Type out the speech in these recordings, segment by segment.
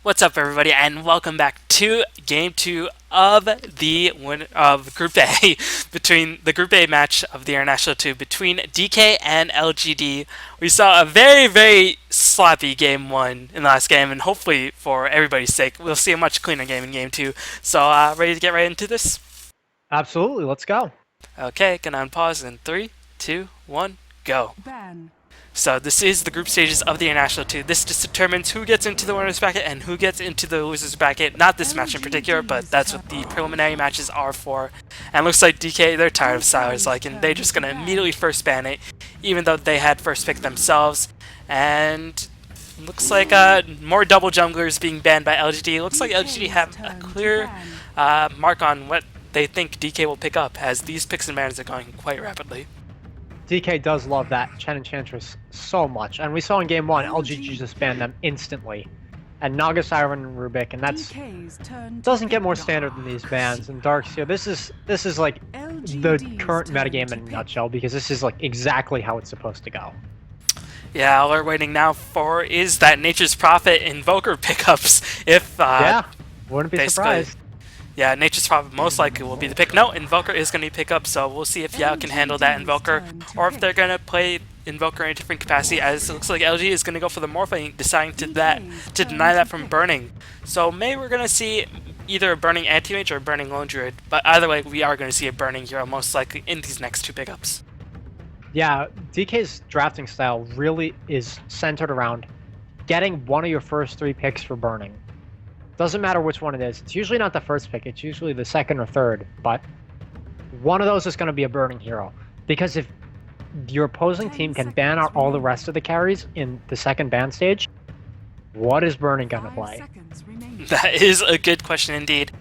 What's up, everybody, and welcome back to Game 2 of the win of Group A between the Group A match of the International 2 between DK and LGD. We saw a very sloppy Game 1 in the last game, and hopefully, for everybody's sake, we'll see a much cleaner game in Game 2. So, ready to get right into this? Absolutely, let's go. Okay, gonna unpause in 3, 2, 1, go. Ban. So this is the group stages of the International 2. This just determines who gets into the winners bracket and who gets into the losers bracket. Not this match in particular, but that's what the preliminary matches are for. And looks like DK, they're tired of Siler's like, and they're just going to immediately first ban it, even though they had first pick themselves. And looks like more double junglers being banned by LGD. Looks like LGD have a clear mark on what they think DK will pick up, as these picks and bans are going quite rapidly. DK does love that Chen Enchantress so much, and we saw in game 1, LGG just banned them instantly. And Naga Siren and Rubik, and that's doesn't get more standard than these bans. And Darkseer, this is like the current metagame in a nutshell, because this is like exactly how it's supposed to go. Yeah, all we're waiting now for is that Nature's Prophet Invoker pickups. If yeah, wouldn't be surprised. Yeah, Nature's Prophet most likely will be the pick. No, Invoker is going to be pick up, so we'll see if Yao can handle that Invoker, or if they're going to play Invoker in a different capacity, as it looks like LG is going to go for the Morphling, deciding to deny that from Burning. So maybe we're going to see either a Burning Anti-Mage or a Burning Lone Druid, but either way, we are going to see a Burning hero most likely in these next two pickups. Yeah, DK's drafting style really is centered around getting one of your first 3 picks for Burning. Doesn't matter which one it is. It's usually not the first pick. It's usually the second or third. But one of those is going to be a burning hero. Because if your opposing team can ban out all the rest of the carries in the second ban stage, what is burning going to play? That is a good question indeed.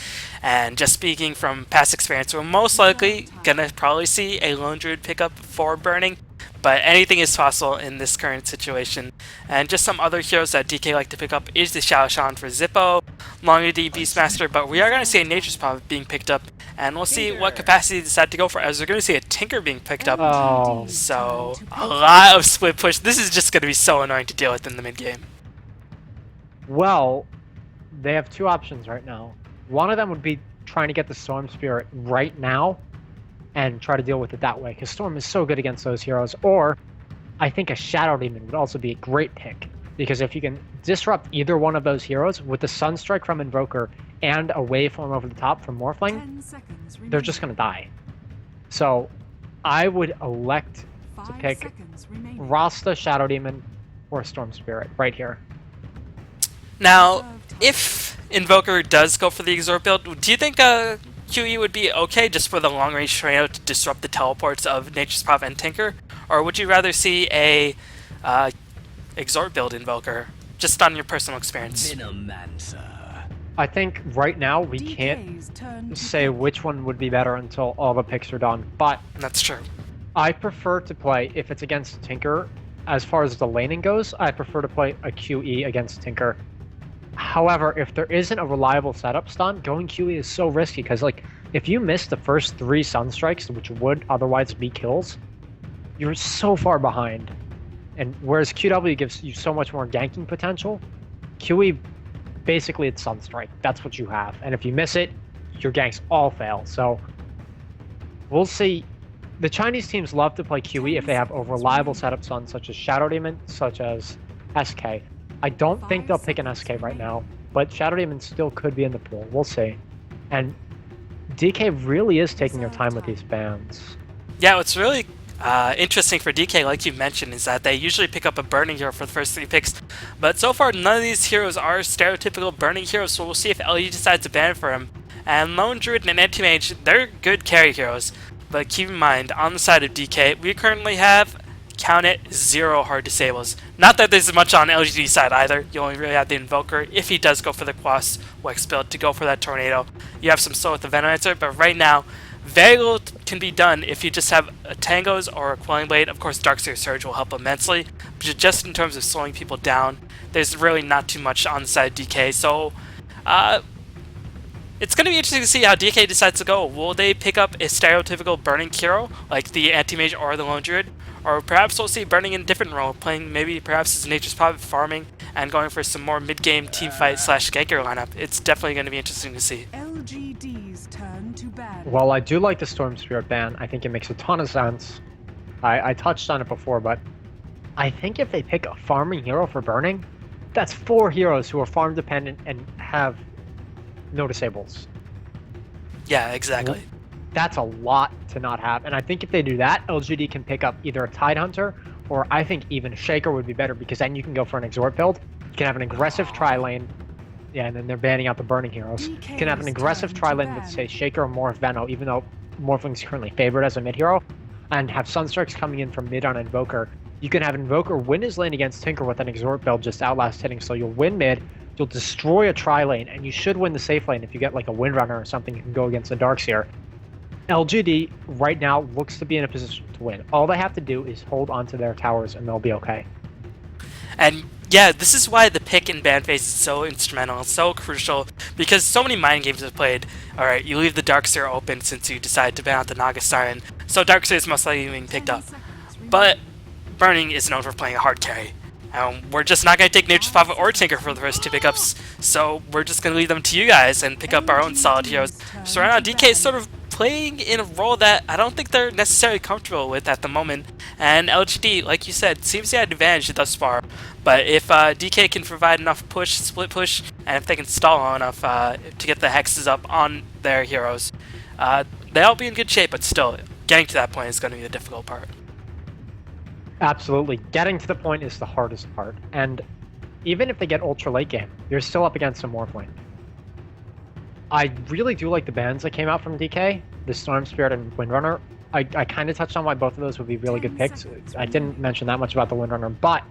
And just speaking from past experience, we're most likely going to probably see a Lone Druid pickup for burning. But anything is possible in this current situation. And just some other heroes that DK like to pick up is the Xiao Shan for Zippo, LongD Beastmaster, but we are going to see a Nature's Prophet being picked up, and we'll see what capacity they decide to go for, as we're going to see a Tinker being picked up. Oh. So, a lot of split push. This is just going to be so annoying to deal with in the mid game. Well, they have 2 options right now. One of them would be trying to get the Storm Spirit right now, and try to deal with it that way, because Storm is so good against those heroes. Or I think a Shadow Demon would also be a great pick, because if you can disrupt either one of those heroes with the Sunstrike from Invoker and a Waveform over the top from Morphling, they're just going to die. So I would elect to pick Rasta, Shadow Demon, or Storm Spirit right here. Now, if Invoker does go for the Exort build, do you think QE would be okay just for the long-range tornado to disrupt the teleports of Nature's Prophet and Tinker? Or would you rather see a Exort build Invoker, just on your personal experience? I think right now we can't say which one would be better until all the picks are done, but That's true. I prefer to play, if it's against Tinker, as far as the laning goes, I prefer to play a QE against Tinker. However, if there isn't a reliable setup stun, going QE is so risky, because like if you miss the first 3 Sunstrikes, which would otherwise be kills, you're so far behind. And whereas QW gives you so much more ganking potential, QE, basically it's Sunstrike. That's what you have. And if you miss it, your ganks all fail. So we'll see. The Chinese teams love to play QE if they have a reliable setup stun, such as Shadow Demon, such as SK. I don't think they'll pick an SK right now, but Shadow Demon still could be in the pool. We'll see. And DK really is taking their time with these bans. Yeah, what's really interesting for DK, like you mentioned, is that they usually pick up a burning hero for the first 3 picks, but so far none of these heroes are stereotypical burning heroes, so we'll see if LE decides to ban for him. And Lone Druid and Anti-Mage, they're good carry heroes, but keep in mind, on the side of DK, we currently have, count it, 0 hard disables. Not that there's much on LGD's side either. You only really have the Invoker if he does go for the Quas Wex build to go for that Tornado. You have some slow with the Venomancer, but right now, very little can be done if you just have a Tangos or a Quelling Blade. Of course, Darkseer Surge will help immensely, but just in terms of slowing people down, there's really not too much on the side of DK. So, it's going to be interesting to see how DK decides to go. Will they pick up a stereotypical burning hero, like the Anti-Mage or the Lone Druid? Or perhaps we'll see burning in a different role, playing maybe perhaps as Nature's Prophet farming and going for some more mid-game team fight slash ganker lineup. It's definitely going to be interesting to see. LGD's turn to ban. Well, I do like the Storm Spirit ban. I think it makes a ton of sense. I touched on it before, but I think if they pick a farming hero for burning, that's 4 heroes who are farm dependent and have no disables. Yeah, exactly. That's a lot to not have. And I think if they do that, LGD can pick up either a Tidehunter or I think even Shaker would be better because then you can go for an Exhort build. You can have an aggressive tri-lane. Yeah, and then they're banning out the burning heroes. You can have an aggressive tri-lane with, say, Shaker or Morph Veno, even though Morphling's currently favored as a mid hero, and have Sunstrikes coming in from mid on Invoker. You can have Invoker win his lane against Tinker with an Exhort build, just outlast hitting, so you'll win mid, you'll destroy a tri-lane, and you should win the safe lane if you get like a Windrunner or something you can go against the Darkseer. LGD right now looks to be in a position to win. All they have to do is hold onto their towers and they'll be okay. And yeah, this is why the pick and ban phase is so instrumental, so crucial, because so many mind games have played. Alright, you leave the Darkseer open since you decide to ban out the Naga Siren, so Darkseer is most likely being picked up. But Burning is known for playing a hard carry. We're just not going to take Nature's Prophet or Tinker for the first 2 pickups, so we're just going to leave them to you guys and pick up our own solid heroes. So right now, DK is sort of playing in a role that I don't think they're necessarily comfortable with at the moment, and LGD, like you said, seems to have an advantage thus far. But if DK can provide enough push, split push, and if they can stall enough to get the hexes up on their heroes, they'll be in good shape, but still, getting to that point is going to be the difficult part. Absolutely. Getting to the point is the hardest part. And even if they get ultra late game, you're still up against a Morphling. I really do like the bans that came out from DK, the Storm Spirit and Windrunner. I kind of touched on why both of those would be really good picks. I didn't mention that much about the Windrunner, but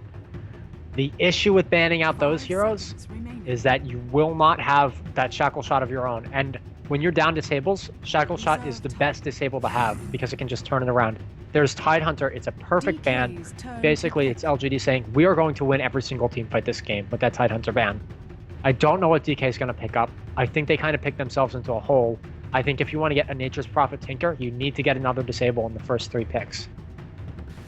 the issue with banning out those heroes is that you will not have that Shackle Shot of your own. And when you're down disables, Shackle Shot is the best disable to have because it can just turn it around. There's Tidehunter, it's a perfect ban. Basically, it's LGD saying, we are going to win every single team fight this game with that Tidehunter ban. I don't know what DK is going to pick up. I think they kind of picked themselves into a hole. I think if you want to get a Nature's Prophet Tinker, you need to get another disable in the first 3 picks.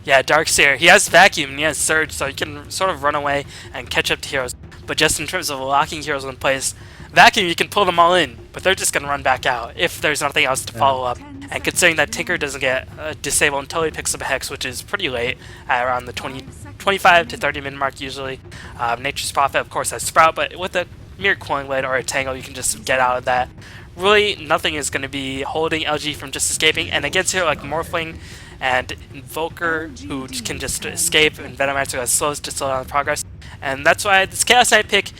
Yeah, Darkseer, he has Vacuum and he has Surge, so he can sort of run away and catch up to heroes. But just in terms of locking heroes in place, Vacuum, you can pull them all in, but they're just going to run back out if there's nothing else to follow up. And considering that Tinker doesn't get disabled until he picks up a Hex, which is pretty late, at around the 25 to 30 minute mark usually. Nature's Prophet, of course, has Sprout, but with a mere Coiling Blade or a Tangle, you can just get out of that. Really, nothing is going to be holding LG from just escaping, and against a hero like Morphling and Invoker, who can just escape, and Venomancer that slows to slow down the progress. And that's why this Chaos Knight pick,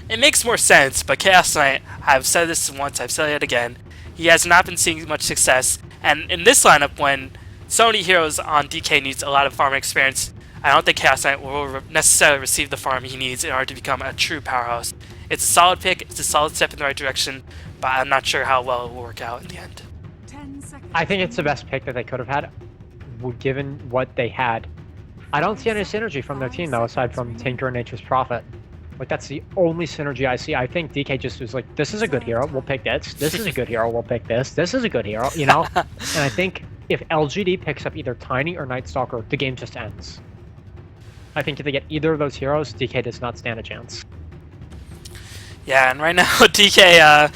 it makes more sense, but Chaos Knight, I've said this once, I've said it again, he has not been seeing much success, and in this lineup, when so many heroes on DK needs a lot of farming experience, I don't think Chaos Knight will necessarily receive the farm he needs in order to become a true powerhouse. It's a solid pick, it's a solid step in the right direction, but I'm not sure how well it will work out in the end. I think it's the best pick that they could have had, given what they had. I don't see any synergy from their team, though, aside from Tinker and Nature's Prophet. Like, that's the only synergy I see. I think DK just was like, this is a good hero, we'll pick this. This is a good hero, we'll pick this. This is a good hero, you know? And I think if LGD picks up either Tiny or Night Stalker, the game just ends. I think if they get either of those heroes, DK does not stand a chance. Yeah, and right now DK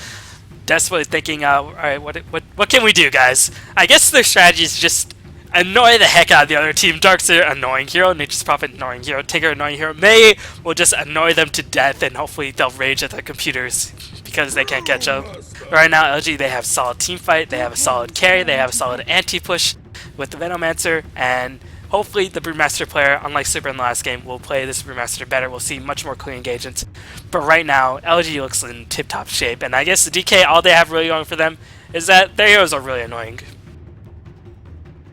desperately thinking, all right, what can we do, guys? I guess their strategy is just annoy the heck out of the other team. Darkseer, annoying hero. Nature's Prophet, annoying hero. Tinker, annoying hero. May will just annoy them to death, and hopefully they'll rage at their computers because they can't catch up. Right now, LG, they have solid team fight. They have a solid carry. They have a solid anti-push with the Venomancer, and hopefully the Brewmaster player, unlike Super in the last game, will play this Brewmaster better. We'll see much more clean engagements. But right now, LG looks in tip-top shape, and I guess the DK, all they have really going for them is that their heroes are really annoying.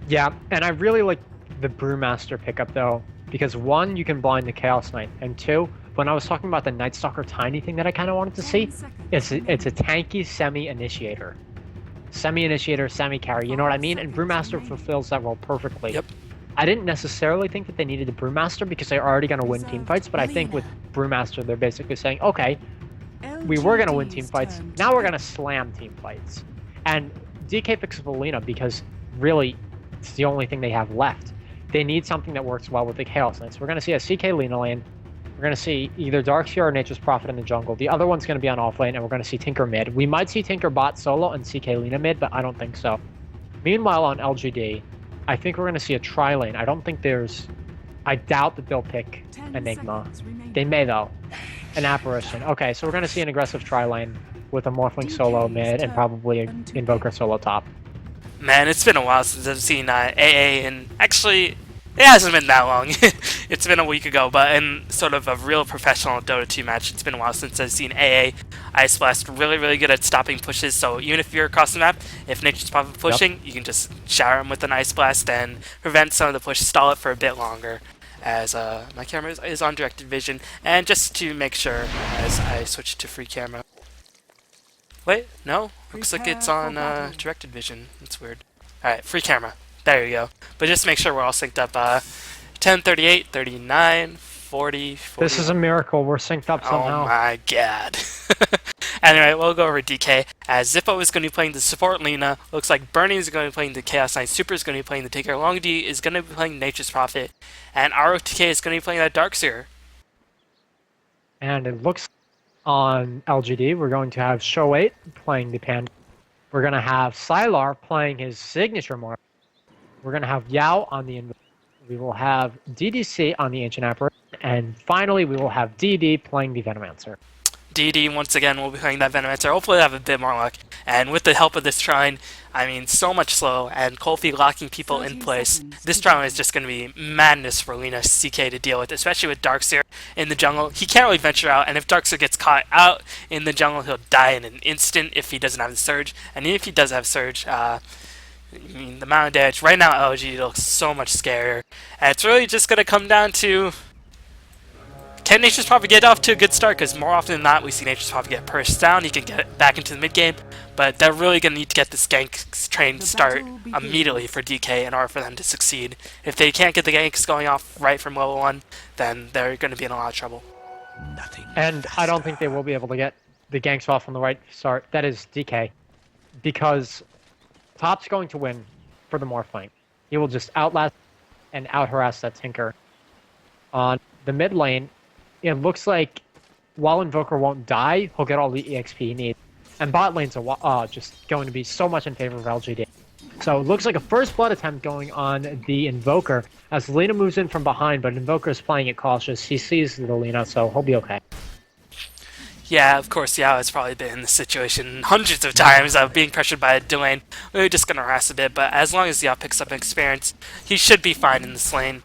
Yeah, and I really like the Brewmaster pickup, though, because 1, you can blind the Chaos Knight, and 2, when I was talking about the Night Stalker Tiny thing that I kind of wanted to see, it's a tanky semi-initiator. Semi-initiator, semi-carry, you know what I mean? And Brewmaster fulfills that role perfectly. Yep. I didn't necessarily think that they needed a Brewmaster because they're already going to win team fights, but I think with Brewmaster, they're basically saying, okay, we were going to win team fights, now we're going to slam team fights. And DK picks up Alina because, really, it's the only thing they have left. They need something that works well with the Chaos Knights. We're going to see a CK Lina lane, We're going to see either Darkseer or Nature's Prophet in the jungle. The other one's going to be on offlane, and we're going to see Tinker mid. We might see Tinker bot solo and CK Lina mid, but I don't think so. Meanwhile, on LGD, I think we're going to see a tri-lane. I don't think there's... I doubt that they'll pick Enigma. They may, though. An Apparition. Okay, so we're going to see an aggressive tri-lane with a Morphling solo mid and probably an Invoker solo top. Man, it's been a while since I've seen AA, and actually, it hasn't been that long. It's been a week ago, but in sort of a real professional Dota 2 match, it's been a while since I've seen AA. Ice Blast really, really good at stopping pushes, so even if you're across the map, if Nature's Prophet pushing, you can just shower him with an Ice Blast and prevent some of the push, stall it for a bit longer. As my camera is on directed vision, and just to make sure, as I switch to free camera. Wait, no? Looks like it's on directed vision. That's weird. Alright, free camera. There you go. But just make sure we're all synced up. 10, 38, 39, 40, 40. This is a miracle. We're synced up somehow. Oh my god. Anyway, we'll go over DK. As Zippo is going to be playing the support Lina. Looks like Bernie is going to be playing the Chaos Knight. Super is going to be playing the Taker. Long D is going to be playing Nature's Prophet. And ROTK is going to be playing that Darkseer. And it looks on LGD, we're going to have Show8 playing the Panda. We're going to have Sylar playing his signature mark. We're going to have Yao on the Invoker. We will have DDC on the Ancient Apparition. And finally, we will have DD playing the Venomancer. DD, once again, will be playing that Venomancer. Hopefully have a bit more luck. And with the help of this Shrine, I mean, so much slow, and Kofi locking people in place. This Shrine is just going to be madness for Lina CK to deal with, especially with Darkseer in the jungle. He can't really venture out, and if Darkseer gets caught out in the jungle, he'll die in an instant if he doesn't have the Surge. And even if he does have Surge, I mean, the amount of damage, right now LG looks so much scarier. And it's really just going to come down to... Can Nature's Prophet get off to a good start? Because more often than not, we see Nature's Prophet get pushed down. He can get back into the mid game, but they're really going to need to get this gank train start immediately for DK in order for them to succeed. If they can't get the ganks going off right from level 1, then they're going to be in a lot of trouble. And I don't think they will be able to get the ganks off on the right start. That is DK. Because Top's going to win for the Morphling. He will just outlast and out-harass that Tinker. On the mid lane, it looks like while Invoker won't die, he'll get all the EXP he needs. And bot lanes are just going to be so much in favor of LGD. So it looks like a first blood attempt going on the Invoker as Lina moves in from behind, but Invoker is playing it cautious. He sees the Lina, so he'll be okay. Yeah, of course, Yao has probably been in this situation hundreds of times of being pressured by a Delane. We're just going to harass a bit, but as long as Yao picks up experience, he should be fine in this lane.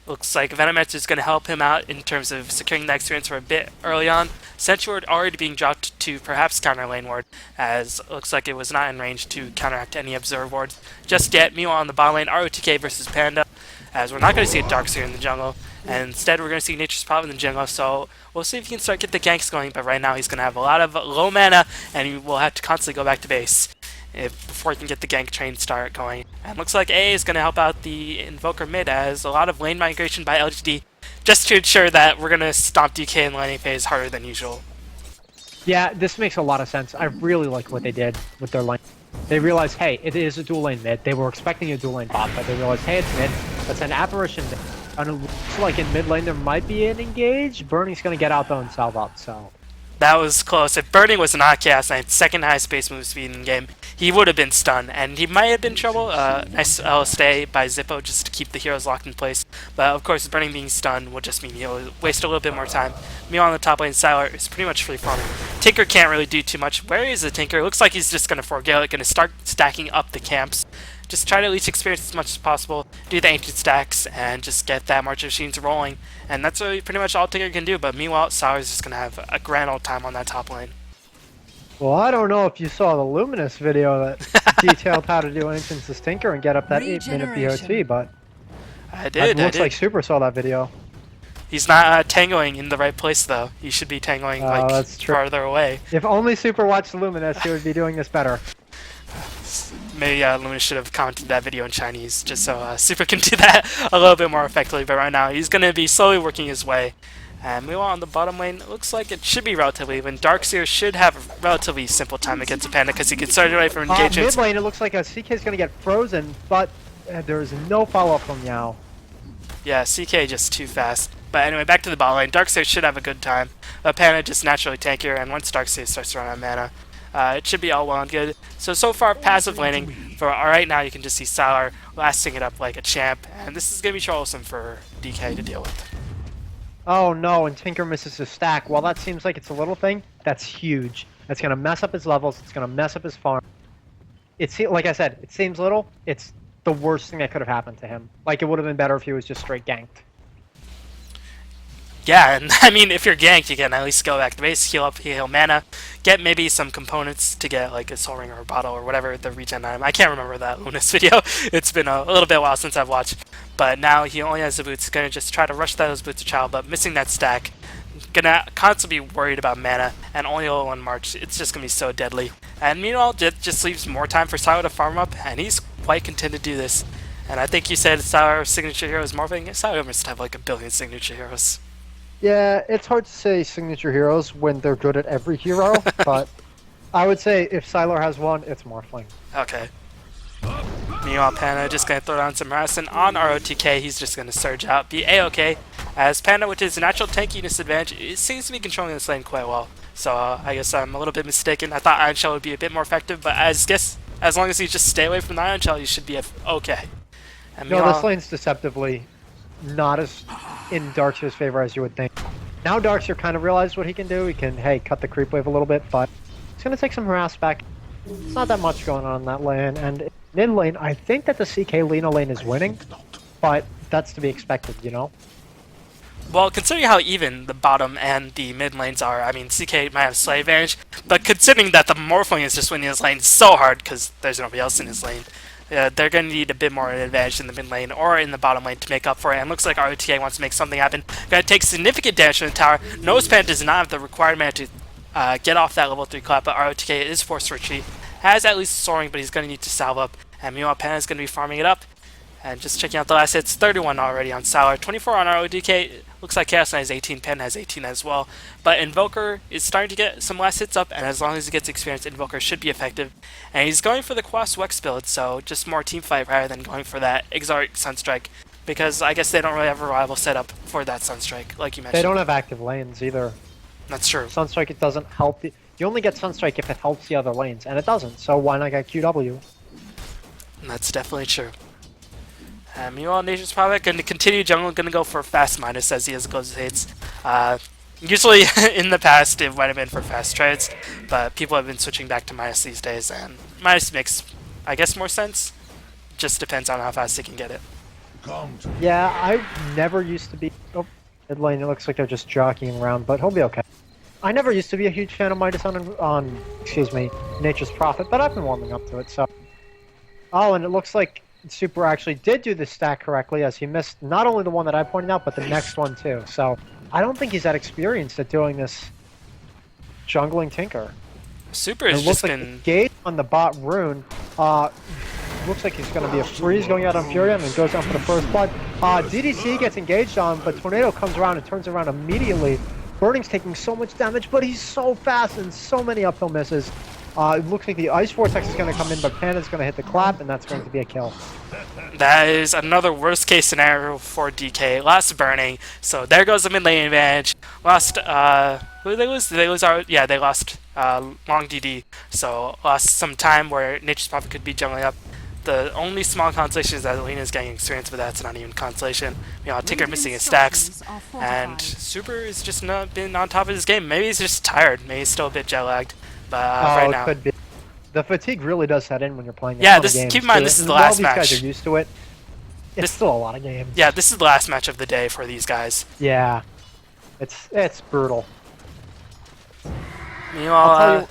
Looks like Venomancer is going to help him out in terms of securing that experience for a bit early on. Sentry Ward already being dropped to perhaps counter Lane Ward, as it looks like it was not in range to counteract any Observe Wards just yet. Meanwhile, on the bot lane, ROTK versus Panda, as we're not going to see a Darkseer in the jungle, and instead we're going to see Nature's Prophet in the jungle, so we'll see if he can start get the ganks going, but right now he's going to have a lot of low mana, and he will have to constantly go back to base before he can get the gank train start going. And looks like A is going to help out the Invoker mid as a lot of lane migration by LGD just to ensure that we're going to stomp DK in laning phase harder than usual. Yeah, this makes a lot of sense. I really like what they did with their lane. They realized, hey, it is a dual lane mid. They were expecting a dual lane bot, but they realized, hey, it's mid. Let's an Apparition mid. And it looks like in mid lane there might be an engage. Bernie's going to get out though and salve up, so... That was close. If Bernie was not Chaos Knight's second highest base move speed in the game, he would have been stunned, and he might have been in trouble. Nice stay by Zippo just to keep the heroes locked in place. But of course, Bernie being stunned will just mean he'll waste a little bit more time. Meanwhile, on the top lane, Sylar is pretty much free farming. Tinker can't really do too much. Where is the Tinker? Looks like he's just going to forego it, going to start stacking up the camps. Just try to at least experience as much as possible, do the ancient stacks, and just get that March of Machines rolling. And that's really pretty much all Tinker can do, but meanwhile, Sylar's just going to have a grand old time on that top lane. Well, I don't know if you saw the Luminous video that detailed how to do Ancient Tinker and get up that 8-minute BOT, but... I did, It looks like Super saw that video. He's not tangoing in the right place, though. He should be tangoing, like, farther away. If only Super watched Luminous, he would be doing this better. Maybe Luna should have commented that video in Chinese, just so Super can do that a little bit more effectively. But right now, he's going to be slowly working his way. And meanwhile, on the bottom lane, it looks like it should be relatively even. Darkseer should have a relatively simple time against a Panda because he can start away from engagements. Mid lane, it looks like a CK is going to get frozen, but there is no follow-up from Yao. Yeah, CK just too fast. But anyway, back to the bot lane. Darkseid should have a good time. Panda just naturally tankier, and once Darkseid starts to run out of mana, it should be all well and good. So far, passive laning for right now, you can just see Sylar lasting it up like a champ, and this is going to be troublesome for DK to deal with. Oh no, and Tinker misses his stack. While that seems like it's a little thing, that's huge. That's going to mess up his levels, it's going to mess up his farm. Like I said, it seems little, it's the worst thing that could have happened to him. Like, it would have been better if he was just straight ganked. Yeah, and I mean, if you're ganked, you can at least go back to base, heal up, heal mana, get maybe some components to get like a soul ring or a bottle or whatever the regen item. I can't remember that Lunas video. It's been a little bit while since I've watched. But now he only has the boots. He's gonna just try to rush those boots to child, but missing that stack. Gonna constantly be worried about mana, and only level 1 March. It's just gonna be so deadly. And meanwhile, it just leaves more time for Sylar to farm up, and he's quite content to do this. And I think you said Sylar's signature hero is morphing. Sylar must have like 1 billion signature heroes. Yeah, it's hard to say signature heroes when they're good at every hero, but I would say if Sylar has one, it's Morphling. Okay. Meanwhile, Panda just going to throw down some harassment on ROTK. He's just going to surge out, be A-okay, as Panda, with his natural tankiness advantage, it seems to be controlling this lane quite well. So I guess I'm a little bit mistaken. I thought Iron Shell would be a bit more effective, but as long as you just stay away from the Iron Shell, you should be okay. And No, this lane's deceptively not as in Darkseer's favor as you would think. Now Darkseer kind of realized what he can do. He can, hey, cut the creep wave a little bit, but it's going to take some harass back. It's not that much going on in that lane, and mid lane, I think that the CK Lina lane is winning, but that's to be expected, you know? Well, considering how even the bottom and the mid lanes are, I mean, CK might have slight advantage, but considering that the Morphling is just winning his lane so hard because there's nobody else in his lane, they're going to need a bit more advantage in the mid lane or in the bottom lane to make up for it. And looks like ROTA wants to make something happen. Going to take significant damage from the tower. Nospan does not have the required mana to get off that level 3 clap, but ROTA is forced to retreat. Has at least soaring, but he's going to need to salve up. And meanwhile, Panda is going to be farming it up. And just checking out the last hits, 31 already on Sylar, 24 on RODK. Looks like Chaos Knight has 18, Pen has 18 as well. But Invoker is starting to get some last hits up, and as long as he gets experience, Invoker should be effective. And he's going for the Quas Wex build, so just more team fight rather than going for that Exarch Sunstrike. Because I guess they don't really have a reliable setup for that Sunstrike, like you mentioned. They don't have active lanes either. That's true. Sunstrike, it doesn't help. You only get Sunstrike if it helps the other lanes, and it doesn't, so why not get QW? That's definitely true. Meanwhile, Nature's probably going to continue jungle, going to go for fast minus as he has close hits. Usually in the past it might have been for fast trades, but people have been switching back to minus these days, and minus makes, I guess, more sense. Just depends on how fast they can get it. Yeah, I never used to be... Oh, mid lane, it looks like they're just jockeying around, but he'll be okay. I never used to be a huge fan of Midas on excuse me, Nature's Prophet, but I've been warming up to it, so... Oh, and it looks like Super actually did do the stack correctly, as he missed not only the one that I pointed out, but the next one too. So I don't think he's that experienced at doing this jungling Tinker. Super has looks just like been... Gate on the bot rune. Looks like he's going to be a freeze going out on Fury and then goes down for the first blood. DDC gets engaged on, but Tornado comes around and turns around immediately. Burning's taking so much damage, but he's so fast and so many uphill misses. It looks like the Ice Vortex is going to come in, but Panda's going to hit the clap, and that's going to be a kill. That is another worst case scenario for DK. Lost Burning, so there goes the mid lane advantage. Lost, who did they lose? Did they lose our... Yeah, they lost Long DD, so lost some time where Nature's Prophet could be jungling up. The only small consolation is that Alina is getting experience, but that's not even consolation. You know, Tinker missing his stacks, and Super is just not been on top of his game. Maybe he's just tired. Maybe he's still a bit jet lagged. But right now, it could be. The fatigue really does set in when you're playing. Yeah, keep in mind this is the last match. These guys are used to it. It's still a lot of games. Yeah, this is the last match of the day for these guys. Yeah, it's brutal. Meanwhile,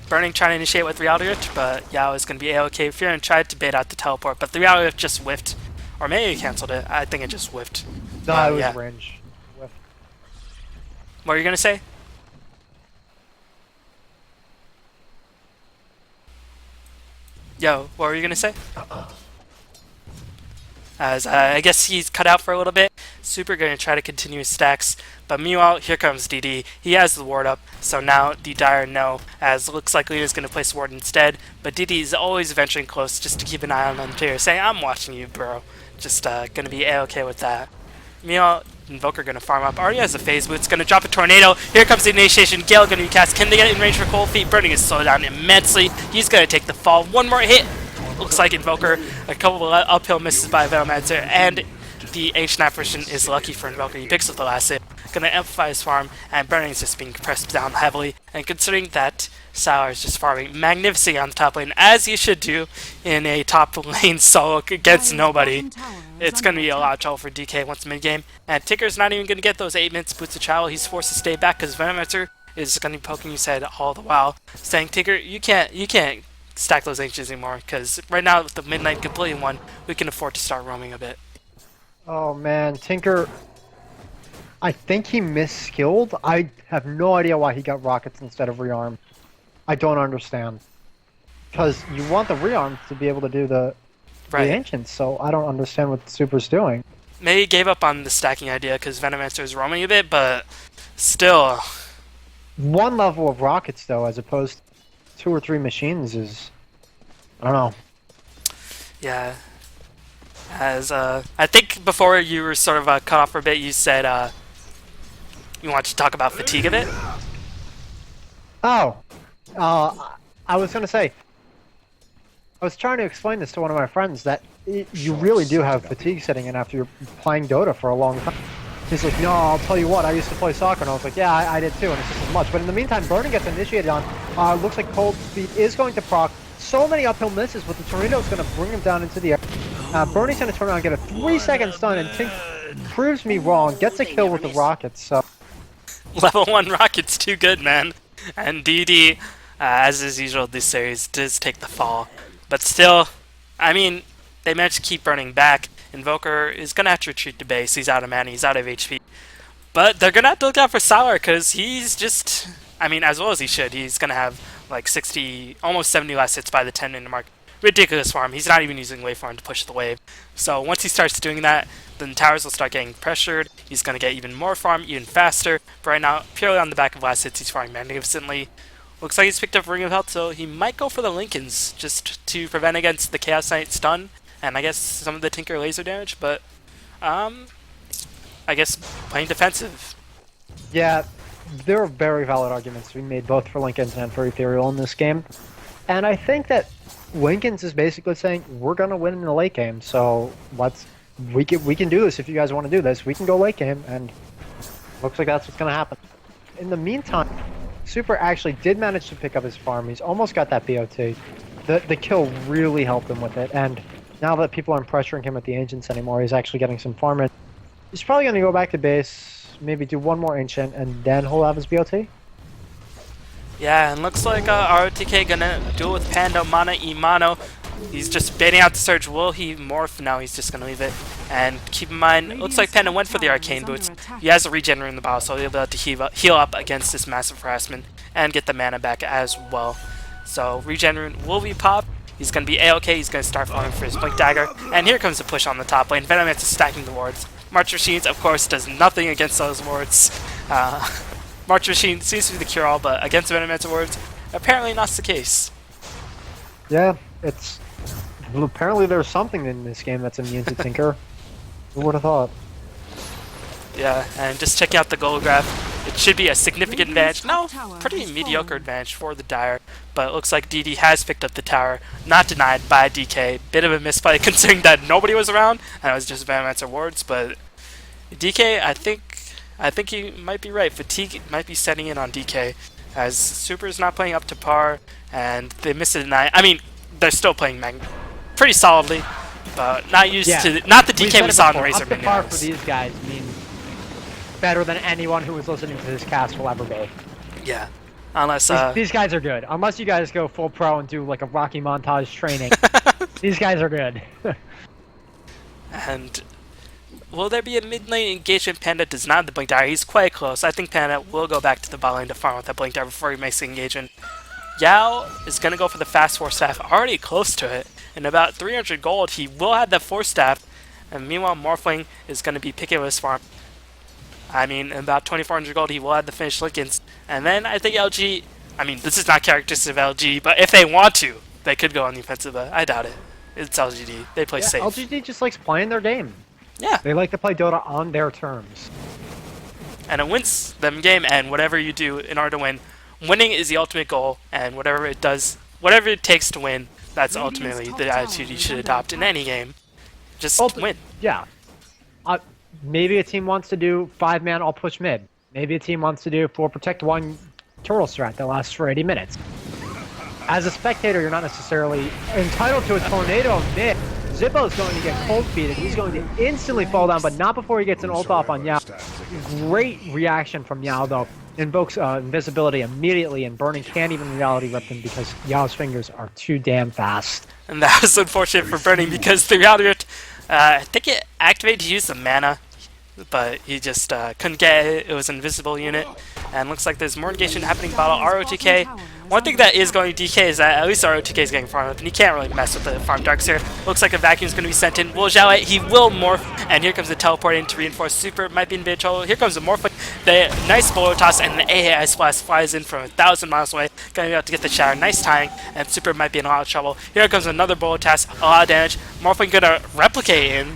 Burning trying to initiate with Reality Rift, but Yao is going to be A-okay. Furin tried to bait out the teleport, but the Reality Rift just whiffed. Or maybe he cancelled it. I think it just whiffed. No, it was range. Whiff. What were you going to say? Yo, what were you going to say? As I guess he's cut out for a little bit. Super going to try to continue his stacks. But meanwhile, here comes DD. He has the ward up, so now the Dire no, as looks like Luna's going to place ward instead. But DD is always venturing close just to keep an eye on them too, saying, I'm watching you, bro. Just going to be A-okay with that. Meanwhile, Invoker gonna farm up. Already has a phase boots. Gonna drop a tornado. Here comes the initiation. Gale gonna be cast. Can they get in range for Cold Feet? Burning is slowed down immensely. He's gonna take the fall. One more hit. Looks like Invoker. A couple of uphill misses by Venomancer, and the Ancient Apparition is lucky for Invoker. He picks up the last hit. Gonna amplify his farm, and Burning is just being pressed down heavily. And considering that Sour is just farming magnificently on the top lane, as you should do in a top lane solo against nobody, it's going to be a lot of trouble for DK once mid game. And Tinker's not even going to get those 8 minutes boots of travel. He's forced to stay back because Venomancer is going to be poking his head all the while, saying, Tinker, you can't stack those ancients anymore, because right now with the Midnight Completion one, we can afford to start roaming a bit. Oh man, Tinker, I think he misskilled. I have no idea why he got rockets instead of rearm. I don't understand. Because you want the rearm to be able to do the ancients, so I don't understand what Super's doing. Maybe he gave up on the stacking idea because Venomancer is roaming a bit, but still. One level of rockets, though, as opposed to 2 or 3 machines is... I don't know. Yeah. As, I think before you were sort of cut off for a bit, you said, you wanted to talk about fatigue a bit? Oh. I was going to say, I was trying to explain this to one of my friends, that you really do have fatigue setting in after you're playing Dota for a long time. He's like, no, I'll tell you what, I used to play soccer, and I was like, yeah, I did too, and it's just as much. But in the meantime, Burning gets initiated on. Looks like Cold Feet is going to proc. So many uphill misses, but the tornado is going to bring him down into the air. Burning's going to turn around and get a 3-second stun, and Tink proves me wrong, gets a kill with the rockets, so... Level 1 rocket's too good, man. And DD, as is usual this series, does take the fall. But still, I mean, they managed to keep Burning back. Invoker is going to have to retreat to base. He's out of mana, he's out of HP. But they're going to have to look out for Sour, because he's just... I mean, as well as he should. He's going to have like 60, almost 70 last hits by the 10-minute mark. Ridiculous farm. He's not even using wave farm to push the wave. So once he starts doing that, then towers will start getting pressured. He's going to get even more farm, even faster. But right now, purely on the back of last hits, he's farming magnificently. Looks like he's picked up Ring of Health, so he might go for the Lincolns just to prevent against the Chaos Knight stun, and I guess some of the Tinker laser damage, but I guess playing defensive. Yeah, there are very valid arguments to be made both for Lincolns and for Ethereal in this game. And I think that Lincolns is basically saying, we're going to win in the late game, so we can do this if you guys want to do this. We can go late game, and looks like that's what's going to happen. In the meantime, Super actually did manage to pick up his farm. He's almost got that BOT. The kill really helped him with it, and now that people aren't pressuring him at the Ancients anymore, he's actually getting some farm in. He's probably going to go back to base, maybe do one more Ancient, and then he'll have his BOT. Yeah, and looks like ROTK gonna duel with Panda, Mana, Imano. He's just baiting out the Surge. Will he morph? No, he's just gonna leave it. And keep in mind, it looks like Panda went for the Arcane Boots. He has a regener in the battle, so he'll be able to heal up against this massive harassment and get the mana back as well. So regener will be popped. He's gonna be A-OK. He's gonna start farming for his Blink Dagger. And here comes the push on the top lane. Venomancer is stacking the wards. March Machines, of course, does nothing against those wards. March Machine seems to be the cure-all, but against Venomancer wards, apparently not the case. Yeah, it's... Well, apparently there's something in this game that's immune to Tinker. Who would have thought? Yeah, and just checking out the goal graph, it should be a significant advantage. No, pretty mediocre advantage for the Dire, but it looks like DD has picked up the tower, not denied by DK. Bit of a misplay considering that nobody was around, and it was just Venomancer wards, but DK, I think he might be right. Fatigue might be setting in on DK, as Super's not playing up to par, and they missed a deny. I mean, they're still playing pretty solidly, but not used to not the DK we saw in the Razor Up to par for these guys means better than anyone who was listening to this cast will ever be. Yeah, unless these guys are good. Unless you guys go full pro and do like a Rocky montage training, these guys are good. And will there be a mid-lane engagement? Panda does not have the Blink Dagger. He's quite close. I think Panda will go back to the bot lane to farm with that Blink Dagger before he makes the engagement. Yao is going to go for the Fast Force Staff, already close to it. In about 300 gold, he will have that Force Staff. And meanwhile, Morphling is going to be picking up his farm. I mean, in about 2,400 gold, he will have the finished Lincolns. And then I think LG, I mean, this is not characteristic of LG, but if they want to, they could go on the offensive, but I doubt it. It's LGD. They play safe. LGD just likes playing their game. Yeah, They like to play Dota on their terms. and it wins them game. And whatever you do in order to win, winning is the ultimate goal. And whatever it does, whatever it takes to win, that's ultimately the attitude you should adopt in any game. Just win. Yeah. Maybe a team wants to do 5-man all push mid. Maybe a team wants to do 4 protect 1 turtle strat that lasts for 80 minutes. As a spectator, you're not necessarily entitled to a tornado mid. Zippo is going to get cold feeded. He's going to instantly fall down, but not before he gets an ult off on Yao. Great reaction from Yao, though. Invokes invisibility immediately, and Burning can't even reality rip him because Yao's fingers are too damn fast. And that was unfortunate for Burning because the reality rift, I think it activated to use the mana, but he just couldn't get it. It was an invisible unit. And looks like there's more engagement happening bottle ROTK. One thing that is going to DK is that at least ROTK is getting farmed up, and he can't really mess with the farm darks here. Looks like a vacuum is going to be sent in. Will Zhao it? He will morph, and here comes the teleport in to reinforce Super. Might be in big trouble. Here comes the morph. The nice bolo toss, and the AA Ice Blast flies in from 1,000 miles away. Going out to get the shower. Nice timing, and Super might be in a lot of trouble. Here comes another bolo toss. A lot of damage. Morphling going to replicate in.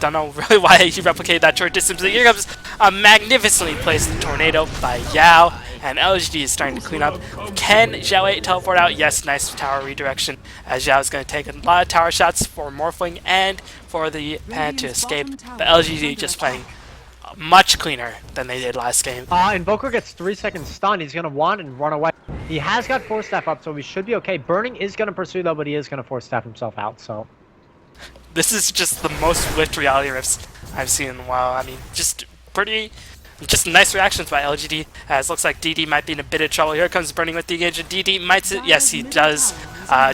Don't know really why he replicated that short distance. But here comes a magnificently placed tornado by Yao. And LGD is starting to clean up. Can Zhao teleport out? Yes, nice tower redirection. As Zhao is going to take a lot of tower shots for Morphling and for the Pan to escape. But LGD just playing much cleaner than they did last game. Invoker gets 3 seconds stun. He's going to want and run away. He has got Force Staff up, so he should be okay. Burning is going to pursue, though, but he is going to Force Staff himself out, so... This is just the most whiffed reality rifts I've seen in a while. I mean, just nice reactions by LGD, as looks like DD might be in a bit of trouble. Here comes Burning with the engagement. DD might, yes, he does,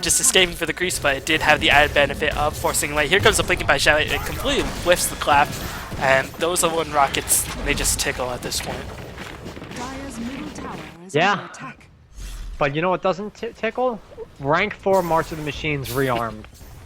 just escaping for the grease, but it did have the added benefit of forcing away. Here comes the blinking by Zhao. It completely whiffs the clap, and those level 1 rockets, they just tickle at this point. Yeah, but you know what doesn't tickle? Rank 4 March of the Machines rearmed.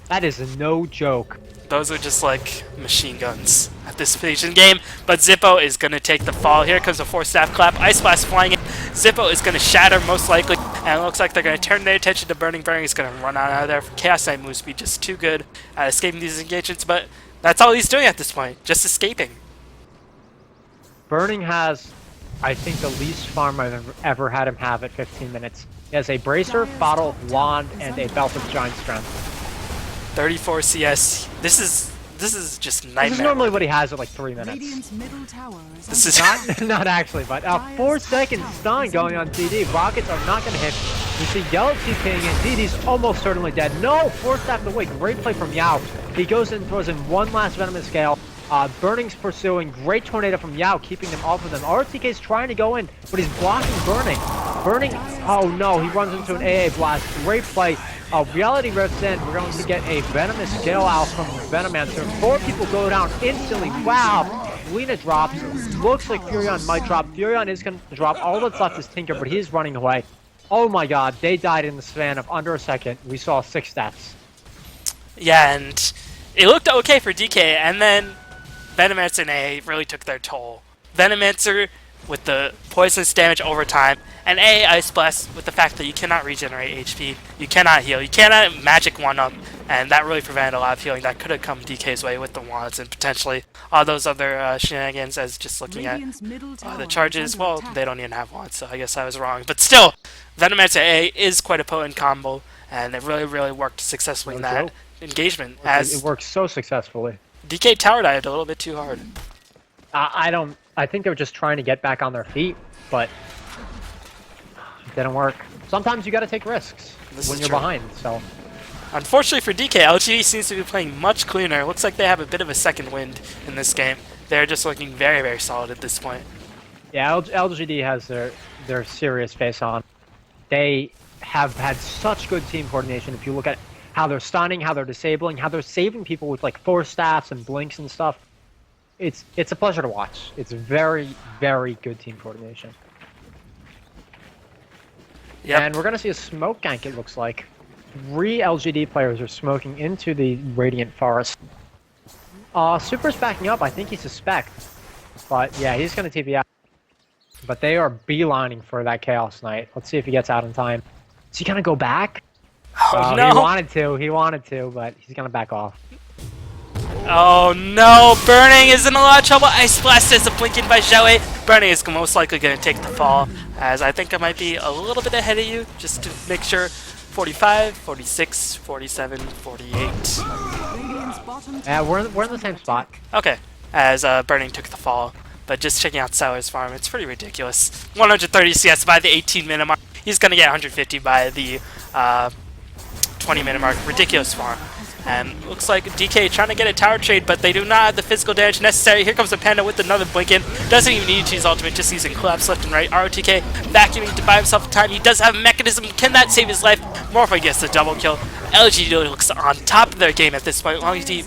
That is no joke. Those are just like machine guns at this stage in the game. But Zippo is going to take the fall. Here comes a 4-staff clap. Ice Blast flying in. Zippo is going to shatter most likely. And it looks like they're going to turn their attention to Burning. Burning is going to run out of there. Chaos Knight move speed just too good at escaping these engagements. But that's all he's doing at this point. Just escaping. Burning has, I think, the least farm I've ever had him have at 15 minutes. He has a Bracer, Bottle, Wand, and a Belt of Giant Strength. 34 CS. This is just nightmare. This is normally what he has at like 3 minutes. This is not actually, but 4 seconds stun going on DD. Rockets are not going to hit. You see Yellow TPing in. DD's almost certainly dead. No, 4-staff away. Great play from Yao. He goes in, throws in one last Venomous Scale. Burning's pursuing. Great tornado from Yao, keeping them off of them. RTK's trying to go in, but he's blocking Burning. Burning, oh no, he runs into an AA blast. Great play. Reality rifts in. We're going to get a Venomous Scale out from Venomancer. 4 people go down instantly. Wow. Lena drops. Looks like Furion might drop. Furion is going to drop. All that's left is Tinker, but he's running away. Oh my god, they died in the span of under a second. We saw 6 deaths. Yeah, and it looked okay for DK, and then Venomancer and A really took their toll. Venomancer with the poisonous damage over time, and A Ice Blast with the fact that you cannot regenerate HP, you cannot heal, you cannot magic 1-up, and that really prevented a lot of healing that could have come DK's way with the wands and potentially all those other shenanigans. As just looking at the charges, well, they don't even have wands, so I guess I was wrong. But still, Venomancer A is quite a potent combo, and it really worked successfully in that engagement. As it works so successfully. DK tower dived a little bit too hard. I think they were just trying to get back on their feet, but it didn't work. Sometimes you got to take risks when you're behind. So, unfortunately for DK, LGD seems to be playing much cleaner. Looks like they have a bit of a second wind in this game. They're just looking very solid at this point. Yeah, LGD has their serious face on. They have had such good team coordination. If you look at how they're stunning, how they're disabling, how they're saving people with like 4 staffs and blinks and stuff. It's a pleasure to watch. It's very good team coordination. Yep. And we're gonna see a smoke gank. It looks like 3 LGD players are smoking into the Radiant Forest. Super's backing up. I think he suspects, but yeah, he's gonna TP out. But they are beelining for that Chaos Knight. Let's see if he gets out in time. Is he gonna go back? Oh no! He wanted to, but he's gonna back off. Oh no, Burning is in a lot of trouble. Ice Blast is a blinking by Joey. Burning is most likely going to take the fall, as I think I might be a little bit ahead of you, just to make sure. 45, 46, 47, 48. Yeah, we're in the same spot. Okay, as Burning took the fall, but just checking out Seller's farm, it's pretty ridiculous. 130 CS by the 18-minute mark. He's going to get 150 by the 20-minute mark. Ridiculous farm. And looks like DK trying to get a tower trade, but they do not have the physical damage necessary. Here comes the Panda with another Blinken. Doesn't even need to use ultimate, just using collapse left and right. ROTK vacuuming to buy himself time. He does have a mechanism. Can that save his life? Morpho gets the double kill. LGD looks on top of their game at this point. LGD,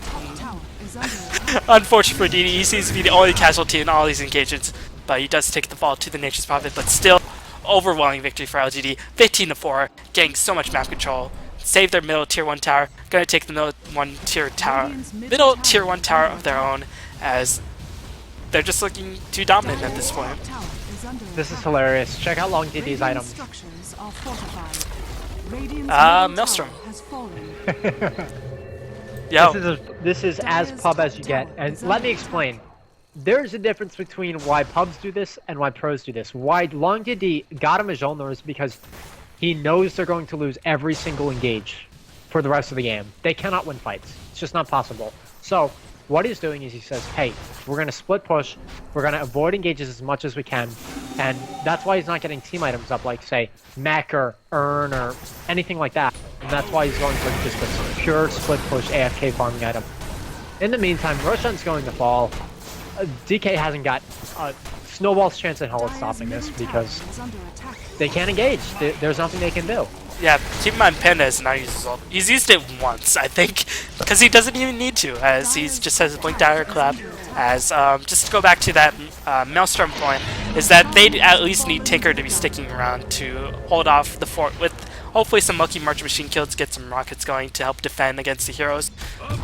unfortunately for DD, he seems to be the only casualty in all these engagements, but he does take the fall to the Nature's Prophet, but still overwhelming victory for LGD. 15-4, getting so much map control. Save their middle tier 1 tower. Gonna take the middle tier 1 tower of their own, as they're just looking too dominant at this point. This is hilarious. Check out Long DD's item. Maelstrom. Yo. This is as pub as you get. And let me explain. There's a difference between why pubs do this and why pros do this. Why Long DD got him a genre is because he knows they're going to lose every single engage for the rest of the game. They cannot win fights. It's just not possible. So what he's doing is he says, hey, we're going to split push. We're going to avoid engages as much as we can. And that's why he's not getting team items up like, say, Mech or Earn or anything like that. And that's why he's going for just a pure split push AFK farming item. In the meantime, Roshan's going to fall. DK hasn't got a snowball's chance in hell of stopping this because they can't engage. There's nothing they can do. Yeah, keep in mind Panda has not used his ult. He's used it once, I think, because he doesn't even need to, as he just has a blink dagger clap. As just to go back to that Maelstrom point, is that they at least need Tinker to be sticking around to hold off the fort with hopefully some lucky March Machine kills, get some rockets going to help defend against the heroes.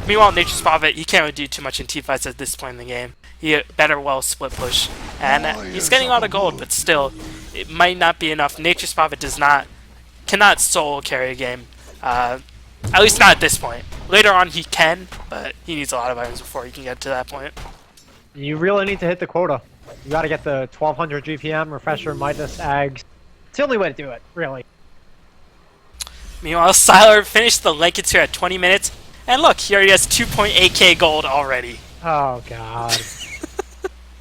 Meanwhile, Nature's Prophet, he can't really do too much in teamfights at this point in the game. He better well split push, and he's getting a lot of gold, but still, it might not be enough. Nature's Prophet cannot solo carry a game, at least not at this point. Later on he can, but he needs a lot of items before he can get to that point. You really need to hit the quota. You gotta get the 1200 GPM, Refresher, Midas, Ags. It's the only way to do it, really. Meanwhile, Sylar finished the Lankets here at 20 minutes, and look, he already has 2.8k gold already. Oh god.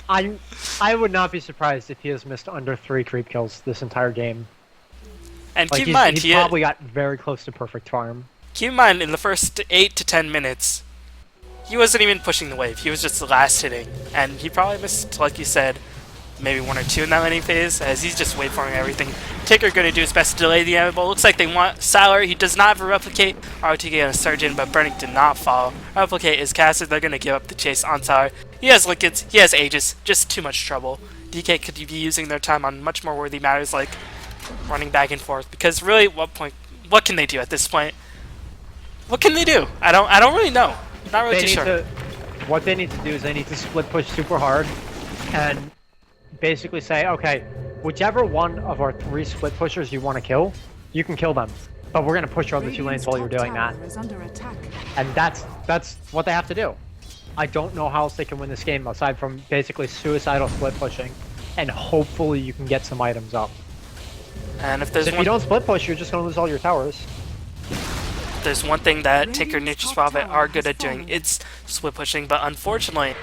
I would not be surprised if he has missed under 3 creep kills this entire game. And like keep in mind, he probably got very close to perfect farm. Keep in mind, in the first 8 to 10 minutes, he wasn't even pushing the wave. He was just the last hitting, and he probably missed, like you said, maybe 1 or 2 in that laning phase, as he's just wave farming everything. Tinker going to do his best to delay the inevitable. Looks like they want Sylar. He does not have a replicate. ROTK and a Surgeon, but Burning did not follow. Replicate is casted. They're going to give up the chase on Sylar. He has Linkets. He has Aegis. Just too much trouble. DK could be using their time on much more worthy matters like running back and forth, because really, what can they do at this point? What can they do? I don't really know. Not really too sure. What they need to do is they need to split push super hard and basically say, okay, whichever one of our 3 split pushers you want to kill, you can kill them. But we're going to push your other 2 lanes while you're doing that. And that's what they have to do. I don't know how else they can win this game aside from basically suicidal split pushing, and hopefully you can get some items up. And if you don't split push, you're just going to lose all your towers. There's one thing that Tinker and Nature's Prophet are good at doing, it's split pushing, but unfortunately,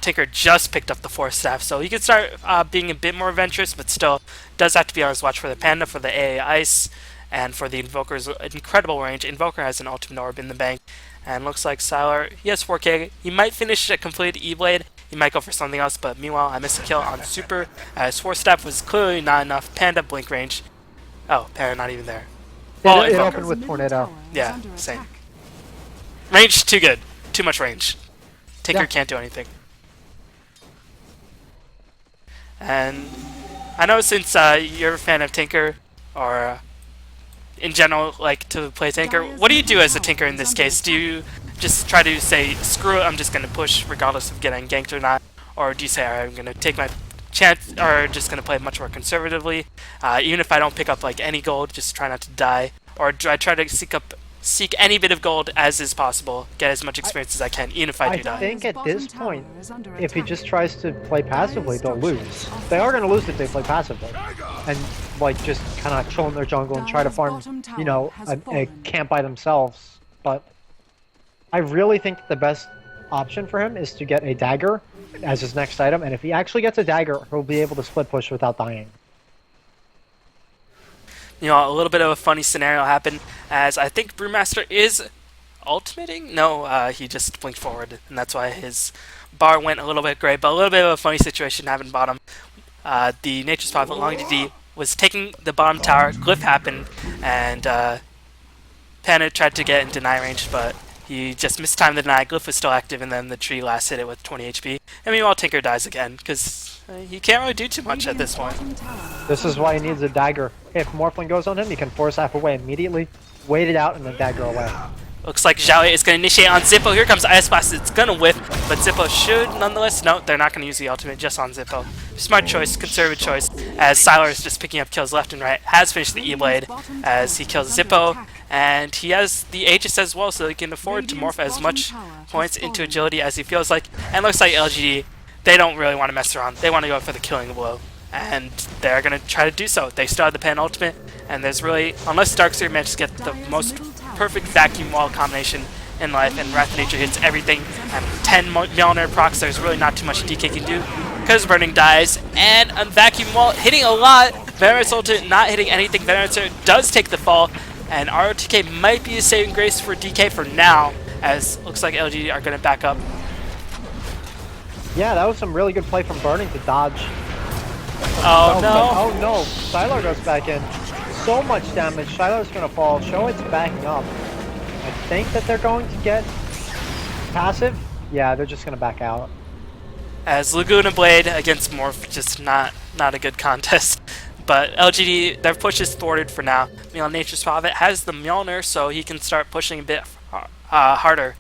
Tinker just picked up the 4 staff, so he could start being a bit more adventurous, but still does have to be on his watch for the Panda, for the AA Ice, and for the Invoker's incredible range. Invoker has an ultimate orb in the bank, and looks like Sylar, he has 4k. He might finish a complete E-Blade, he might go for something else, but meanwhile, I missed a kill on Super, as 4 staff was clearly not enough. Panda, blink range. Oh, Panda not even there. Well, it opened with Tornado. Yeah, same. Range, too good. Too much range. Tinker can't do anything. And I know since you're a fan of Tinker, or in general like to play Tinker, what do you do as a Tinker in this case? Do you just try to say, screw it, I'm just going to push regardless of getting ganked or not? Or do you say, alright, I'm going to take my chance, or just going to play much more conservatively? Even if I don't pick up like any gold, just try not to die. Or do I try to seek up seek any bit of gold as is possible, get as much experience as I can, even if I do I die. think at this point, if he just tries to play passively, they'll lose. Structures They are going to lose if they play passively. And, like, just kind of chill in their jungle and try to farm, you know, a camp by themselves. But I really think the best option for him is to get a dagger as his next item. And if he actually gets a dagger, he'll be able to split push without dying. You know, a little bit of a funny scenario happened, as I think Brewmaster is ultimating? No, he just blinked forward, and that's why his bar went a little bit gray, but a little bit of a funny situation happened bottom. The Nature's Prophet LGD was taking the bottom tower, Glyph happened, and Panda tried to get in deny range, but he just mistimed the deny, Glyph was still active, and then the tree last hit it with 20 HP. And meanwhile, Tinker dies again, because he can't really do too much at this point. This is why he needs a dagger. If Morphling goes on him, he can force half away immediately, wait it out, and then dagger away. Looks like Xiaoyu is going to initiate on Zippo. Here comes Ice Blast. It's going to whiff, but Zippo should nonetheless. No, they're not going to use the ultimate just on Zippo. Smart choice, conservative choice, as Sylar is just picking up kills left and right. Has finished the E-Blade as he kills Zippo, and he has the Aegis as well, so he can afford to morph as much points into agility as he feels like. And looks like LGD, they don't really want to mess around. They want to go for the killing blow, and they're going to try to do so. They still have the Pan ultimate, and there's really, unless Darkseer manages to get the most perfect vacuum wall combination in life, and Wrath of Nature hits everything, and 10 Mjolnir procs, there's really not too much DK can do, because Burning dies, and a vacuum wall hitting a lot. Venomous ultimate not hitting anything. Venomous does take the fall, and ROTK might be a saving grace for DK for now, as looks like LG are going to back up. Yeah, that was some really good play from Burning to dodge. Oh no! Oh no! Sylar goes back in. So much damage. Sylar's gonna fall. Shoit's backing up. I think that they're going to get passive. Yeah, they're just gonna back out. As Laguna Blade against Morph, just not a good contest. But LGD, their push is thwarted for now. Meanwhile, Nature's Prophet has the Mjolnir, so he can start pushing a bit harder.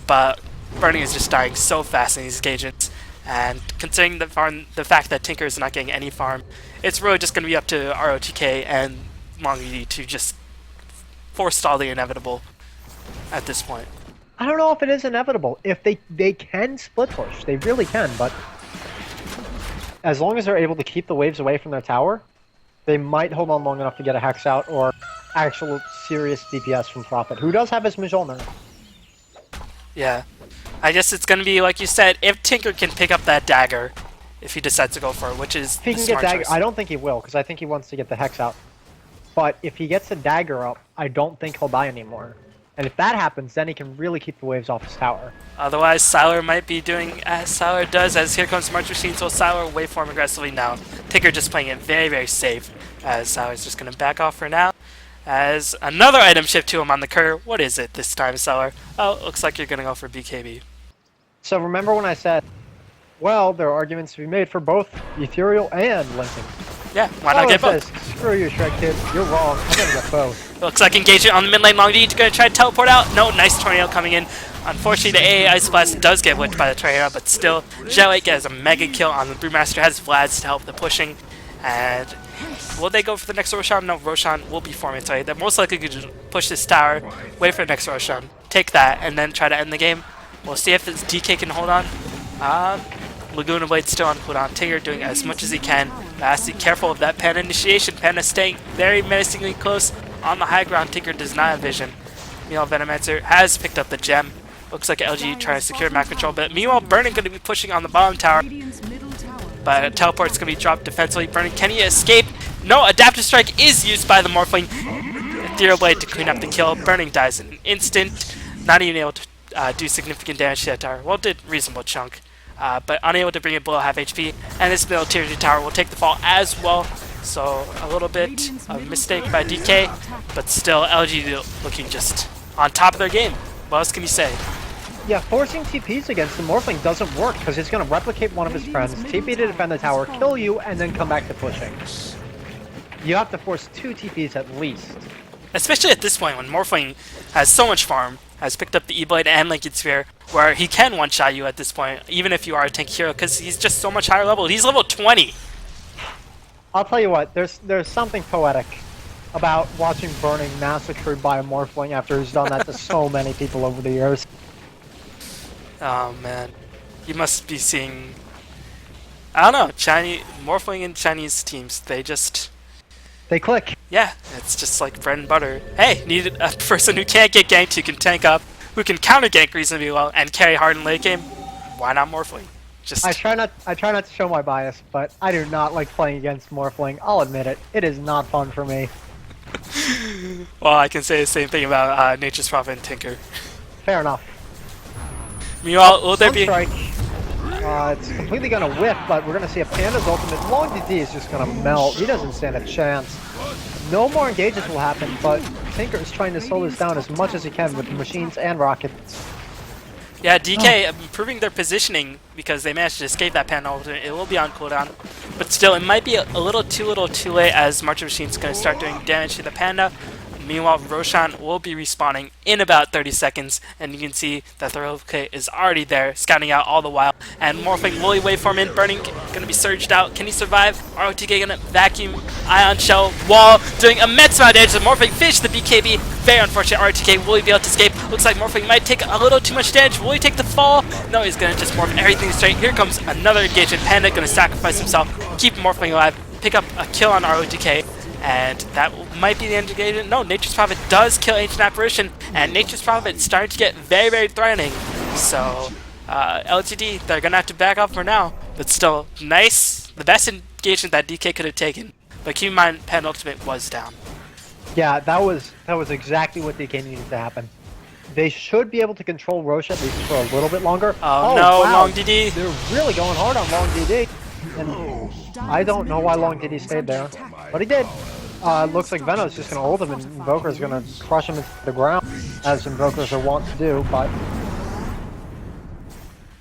But Burning is just dying so fast in these engagements. And considering the fact that Tinker is not getting any farm, it's really just going to be up to ROTK and LongED to just forestall the inevitable at this point. I don't know if it is inevitable. If they can split push, they really can, but as long as they're able to keep the waves away from their tower, they might hold on long enough to get a Hex out or actual serious DPS from Prophet, who does have his Mjolnir. Yeah. I guess it's going to be, like you said, if Tinker can pick up that dagger, if he decides to go for it, which is if he can smart get dagger, choice. I don't think he will, because I think he wants to get the Hex out. But if he gets the dagger up, I don't think he'll die anymore. And if that happens, then he can really keep the waves off his tower. Otherwise, Sylar might be doing as Sylar does, as here comes March Machine, so Sylar waveform aggressively now. Tinker just playing it very, very safe, as Sylar's just going to back off for now. As another item shipped to him on the curve. What is it this time, Sylar? Oh, looks like you're going to go for BKB. So remember when I said, well, there are arguments to be made for both Ethereal and Lincoln. Yeah, why not get both? Screw you, Shrek Kid. You're wrong. I'm gonna get both. Looks like engagement on the mid lane. LongED going to try to teleport out. No, nice tornado coming in. Unfortunately, the AA Ice Blast does get whipped by the tornado, but still, Jellic gets a mega kill on the Brewmaster. Has Vlad's to help the pushing. And will they go for the next Roshan? No, Roshan will be forming. So they're most likely going to push this tower, wait for the next Roshan, take that, and then try to end the game. We'll see if this DK can hold on. Laguna Blade still on cooldown. Tinker doing as much as he can. But has to be careful of that Panda initiation. Panda staying very menacingly close on the high ground. Tinker does not have vision. Meanwhile, Venomancer has picked up the gem. Looks like LG trying to secure map control. But meanwhile, Burning going to be pushing on the bottom tower. But a teleport's going to be dropped defensively. Burning, can he escape? No, Adaptive Strike is used by the Morphling. Ethereal Blade to clean up the kill. Burning dies in an instant. Not even able to do significant damage to that tower. Well, did reasonable chunk, but unable to bring it below half HP. And this middle tier 2 tower will take the fall as well. So a little bit of a mistake by DK, but still LG looking just on top of their game. What else can you say? Yeah, forcing TPs against the Morphling doesn't work because he's going to replicate one of his friends, TP to defend the tower, kill you, and then come back to pushing. You have to force 2 TPs at least. Especially at this point when Morphling has so much farm, has picked up the E-Blade and Lincoln Sphere, where he can one-shot you at this point, even if you are a tank hero, because he's just so much higher level. He's level 20! I'll tell you what, there's something poetic about watching Burning massacred by a Morphling after he's done that to so many people over the years. Oh man, you must be seeing. I don't know, Chinese Morphling and Chinese teams. They click. Yeah, it's just like bread and butter. Hey, need a person who can't get ganked, who can tank up, who can counter gank reasonably well, and carry hard in late game. Why not Morphling? Just I try not to show my bias, but I do not like playing against Morphling. I'll admit it. It is not fun for me. well, I can say the same thing about Nature's Prophet and Tinker. Fair enough. Meanwhile, will there be? Strike. It's completely gonna whiff, but we're gonna see a Panda's ultimate. Long DD is just gonna melt. He doesn't stand a chance. No more engages will happen, but Tinker is trying to slow this down as much as he can with machines and rockets. Yeah, DK improving their positioning because they managed to escape that Panda ultimate. It will be on cooldown, but still, it might be a little too late as March of Machines is going to start doing damage to the Panda. Meanwhile, Roshan will be respawning in about 30 seconds, and you can see that the Kit is already there, scouting out all the while. And Morphling Woolly Waveform in, Burning going to be surged out. Can he survive? ROTK going to vacuum, Ion Shell, Wall, doing immense amount of damage. Morphling finish the BKB. Very unfortunate. ROTK, will he be able to escape? Looks like Morphling might take a little too much damage. Will he take the fall? No, he's going to just morph everything straight. Here comes another engagement. Panda going to sacrifice himself, keep Morphling alive, pick up a kill on ROTK. And that might be the end of the game. No, Nature's Prophet does kill Ancient Apparition, and Nature's Prophet is starting to get very, very threatening. So, LGD, they're going to have to back off for now. But still, nice. The best engagement that DK could have taken. But keep in mind, Pen Ultimate was down. Yeah, that was exactly what DK needed to happen. They should be able to control Roche at least for a little bit longer. Oh no, wow. Long DD. They're really going hard on Long DD. And I don't know why Long DD stayed there, but he did. Looks like Venom's just going to ult him, and Invoker's going to crush him into the ground, as Invokers are wont to do, but...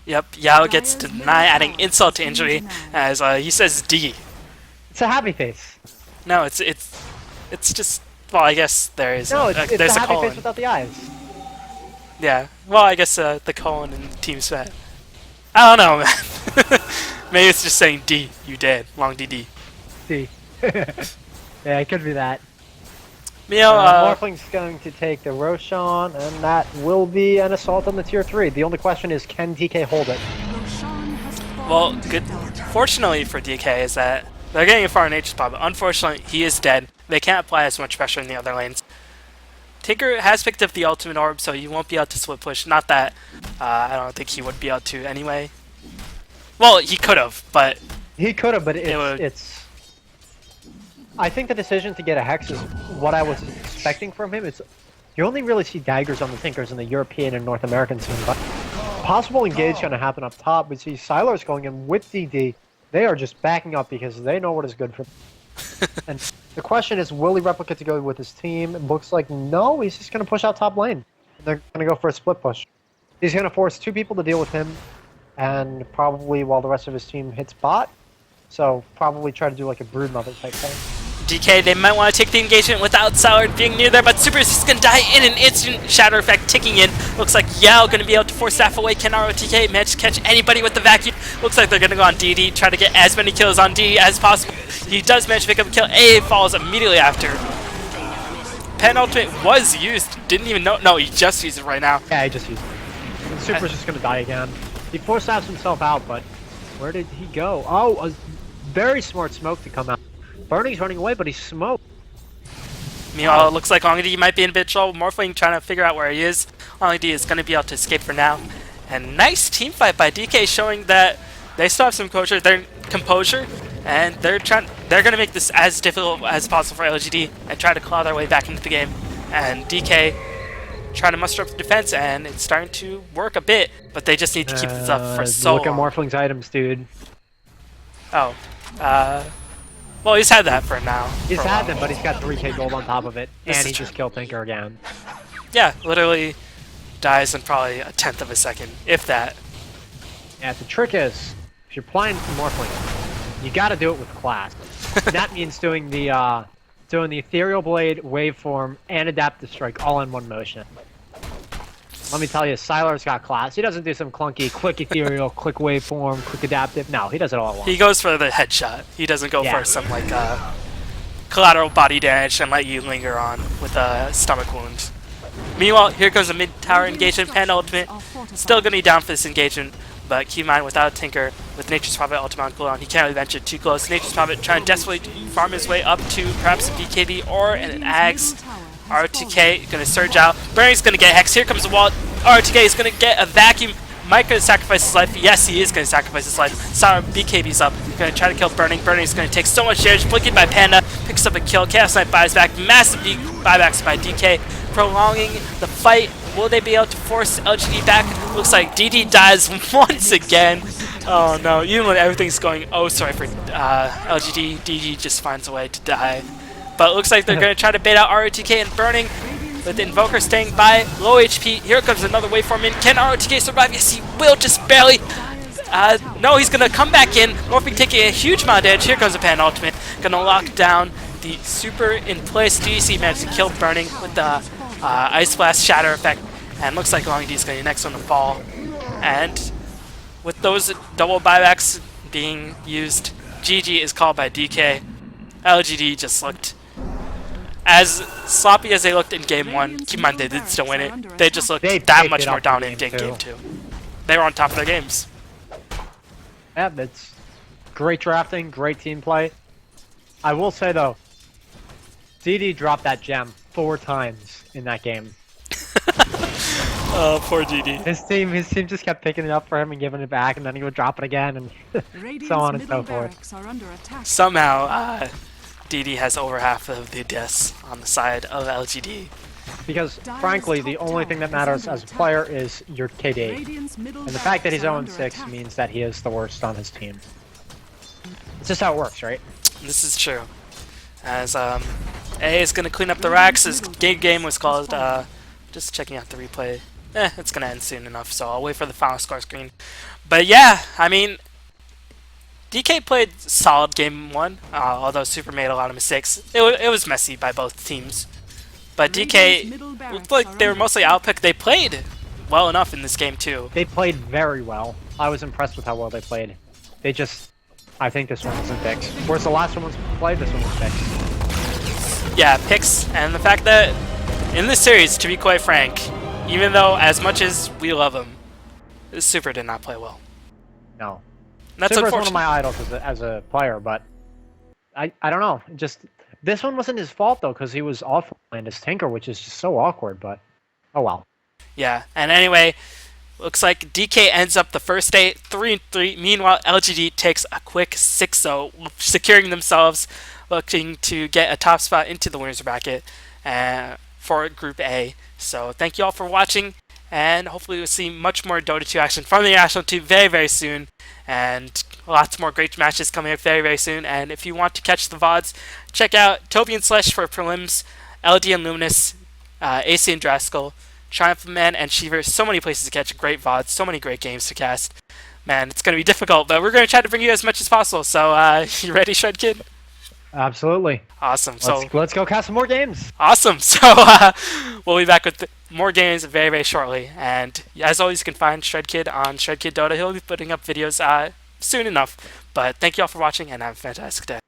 Yep, Yao gets denied, adding insult to injury, as he says D. It's a happy face. No, it's just... Well, I guess there is no, it's there's a happy colon. face without the eyes. Yeah, well, I guess the colon in Team Sweat. I don't know, man. Maybe it's just saying D, you dead. Long DD. D. Yeah, it could be that. Morphling's Morphling's going to take the Roshan, and that will be an assault on the tier 3. The only question is, can DK hold it? Well, good. Fortunately for DK is that they're getting a far in Nature's Prophet. Unfortunately, he is dead. They can't apply as much pressure in the other lanes. Tinker has picked up the ultimate orb, so you won't be able to split push. Not that I don't think he would be able to anyway. Well, he could have, but... He could have, but it's... I think the decision to get a Hex is what I was expecting from him. It's you only really see daggers on the Tinkers in the European and North American scene, but possible engage going to happen up top. We see Sylar's going in with DD. They are just backing up because they know what is good for them. And the question is, will he replicate to go with his team? It looks like no, he's just going to push out top lane. They're going to go for a split push. He's going to force 2 people to deal with him, and probably while the rest of his team hits bot. So probably try to do like a Broodmother type thing. DK, they might want to take the engagement without Sylar being near there, but Super is just going to die in an instant. Shatter Effect ticking in. Looks like Yao going to be able to force staff away. Can ROTK manage to catch anybody with the vacuum? Looks like they're going to go on DD, try to get as many kills on D as possible. He does manage to pick up a kill. A falls immediately after. Pen Ultimate was used. Didn't even know. No, he just used it right now. Yeah, he just used it. And Super's just going to die again. He force staffs himself out, but where did he go? Oh, a very smart smoke to come out. Burning's running away, but he's smoked. Meanwhile, it looks like Ongdi might be in a bit of trouble. Morphling trying to figure out where he is. Ongdi is going to be able to escape for now. And nice team fight by DK, showing that they still have some composure, and they're going to make this as difficult as possible for LGD and try to claw their way back into the game. And DK trying to muster up the defense, and it's starting to work a bit, but they just need to keep this up for so long. Look at Morphling's items, dude. Oh, well, he's had that for now. He's had them, but he's got 3k gold on top of it, and he just killed Tinker again. Yeah, literally dies in probably a 1/10 of a second, if that. Yeah, the trick is, if you're playing Morphling, you gotta do it with class. That means doing the Ethereal Blade, Waveform, and Adaptive Strike all in one motion. Let me tell you, Sylar's got class. He doesn't do some clunky, quick Ethereal, quick Waveform, quick Adaptive. No, he does it all at once. He goes for the headshot. He doesn't go for some, like, collateral body damage and let you linger on with a stomach wound. Meanwhile, here comes a mid-tower engagement. Panda Ultimate still going to be down for this engagement, but keep in mind, without a Tinker, with Nature's Prophet Ultimate on cooldown, he can't really venture too close. Nature's Prophet trying to desperately farm his way up to perhaps a BKB or an Ags. R2K going to surge out. Burning's going to get Hex. Here comes the wall. R2K is going to get a vacuum. Mike going to sacrifice his life. Yes, he is going to sacrifice his life. Sorry, BKB's up. Going to try to kill Burning. Burning's going to take so much damage. Blinking by Panda. Picks up a kill. Chaos Knight buys back. Massive buybacks by DK. Prolonging the fight. Will they be able to force LGD back? Looks like DD dies once again. Oh no, even when everything's going sorry for LGD, DD just finds a way to die. But it looks like they're going to try to bait out ROTK and Burning, with the Invoker staying by, low HP. Here comes another waveform in. Can ROTK survive? Yes, he will, just barely. No, he's going to come back in. Morphing taking a huge amount of damage. Here comes the Pan Ultimate. Going to lock down the super in place. DDC managed to kill Burning with the Ice Blast Shatter effect. And looks like Long D is going to be next one to fall. And with those double buybacks being used, GG is called by DK. LGD just looked as sloppy as they looked in game 1. Keep in mind, they did still win it. They just looked that much more dominant in game 2. They were on top of their games. Yeah, that's great drafting, great team play. I will say though, DD dropped that gem 4 times in that game. Oh, poor DD. His team just kept picking it up for him and giving it back, and then he would drop it again, and so on and so forth. Somehow, DD has over half of the deaths on the side of LGD. Because, frankly, the only thing that matters as a player is your KD. And the fact that he's 0-6 means that he is the worst on his team. It's just how it works, right? This is true. As A is going to clean up the racks. His game was called, just checking out the replay. It's going to end soon enough, so I'll wait for the final score screen. But yeah, I mean, DK played solid game 1, although Super made a lot of mistakes. It was messy by both teams. But DK looked like they were mostly outpicked. They played well enough in this game too. They played very well. I was impressed with how well they played. They just, I think this one wasn't fixed. Whereas the last one was played, this one was fixed. Yeah, picks, and the fact that in this series, to be quite frank, even though as much as we love him, Super did not play well. No. That's Super's unfortunate. one of my idols as a player, but I don't know. Just this one wasn't his fault though, because he was offline as Tinker, which is just so awkward. But oh well. Yeah, and anyway, looks like DK ends up the first day 3-3. Meanwhile, LGD takes a quick 6-0, securing themselves, looking to get a top spot into the winners bracket for Group A. So thank you all for watching, and hopefully we'll see much more Dota 2 action from the national team very, very soon, and lots more great matches coming up very, very soon. And if you want to catch the VODs, check out Toby and Slash for prelims, LD and Luminous, AC and Draskell, Triumph Man and Shiver. So many places to catch great VODs, so many great games to cast. Man, it's going to be difficult, but we're going to try to bring you as much as possible. So, you ready, Shred Kid? Absolutely. Awesome. Let's go cast some more games. Awesome. So we'll be back with more games very, very shortly. And as always, you can find Shred Kid on Shred Kid Dota. He'll be putting up videos soon enough. But thank you all for watching, and have a fantastic day.